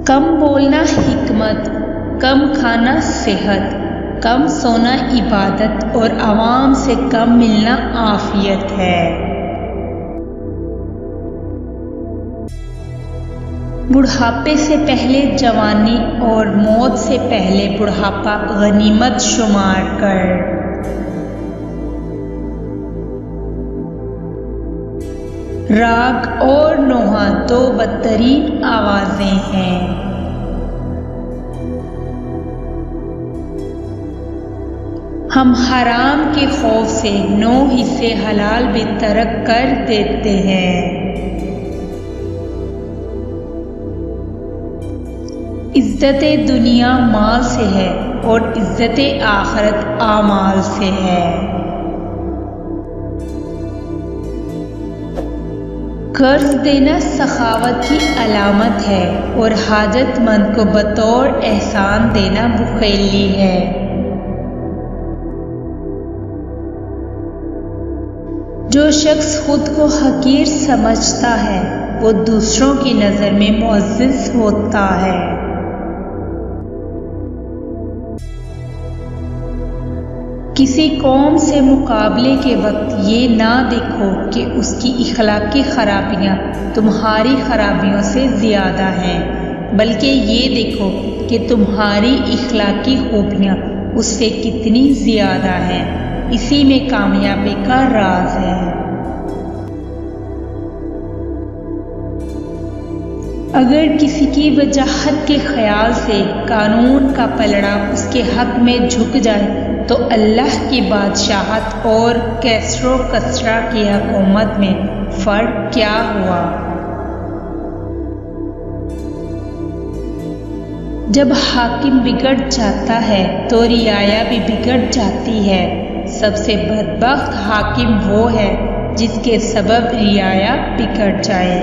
کم بولنا حکمت، کم کھانا صحت، کم سونا عبادت اور عوام سے کم ملنا عافیت ہے۔ بڑھاپے سے پہلے جوانی اور موت سے پہلے بڑھاپا غنیمت شمار کر۔ راگ اور نوحہ دو بدترین آوازیں ہیں۔ ہم حرام کے خوف سے 9 حصے حلال بھی ترک کر دیتے ہیں۔ عزت دنیا مال سے ہے اور عزت آخرت اعمال سے ہے۔ قرض دینا سخاوت کی علامت ہے اور حاجت مند کو بطور احسان دینا بخیلی ہے۔ جو شخص خود کو حقیر سمجھتا ہے وہ دوسروں کی نظر میں معزز ہوتا ہے۔ کسی قوم سے مقابلے کے وقت یہ نہ دیکھو کہ اس کی اخلاقی خرابیاں تمہاری خرابیوں سے زیادہ ہیں، بلکہ یہ دیکھو کہ تمہاری اخلاقی خوبیاں اس سے کتنی زیادہ ہیں۔ اسی میں کامیابی کا راز ہے۔ اگر کسی کی وجاہت کے خیال سے قانون کا پلڑا اس کے حق میں جھک جائے تو اللہ کی بادشاہت اور کیسر و کسریٰ کی حکومت میں فرق کیا ہوا؟ جب حاکم بگڑ جاتا ہے تو رعایا بھی بگڑ جاتی ہے۔ سب سے بدبخت حاکم وہ ہے جس کے سبب رعایا بگڑ جائے۔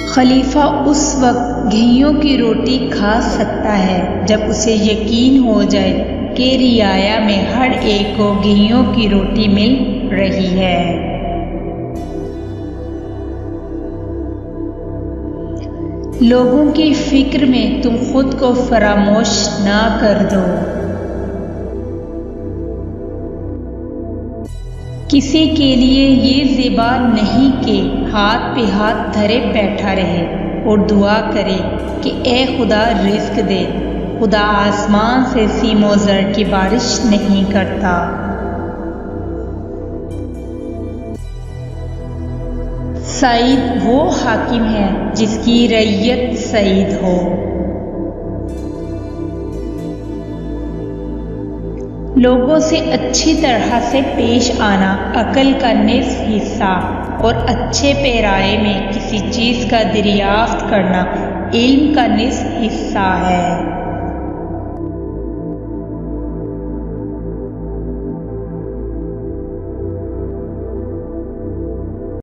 خلیفہ اس وقت گھیوں کی روٹی کھا سکتا ہے جب اسے یقین ہو جائے کہ رعایا میں ہر ایک کو گھیوں کی روٹی مل رہی ہے۔ لوگوں کی فکر میں تم خود کو فراموش نہ کر دو۔ کسی کے لیے یہ زیبا نہیں کہ ہاتھ پہ ہاتھ دھرے بیٹھا رہے اور دعا کرے کہ اے خدا رزق دے۔ خدا آسمان سے سیم و زر کی بارش نہیں کرتا۔ سعید وہ حاکم ہے جس کی رعیت سعید ہو۔ لوگوں سے اچھی طرح سے پیش آنا عقل کا نصف حصہ اور اچھے پیرائے میں کسی چیز کا دریافت کرنا علم کا نصف حصہ ہے۔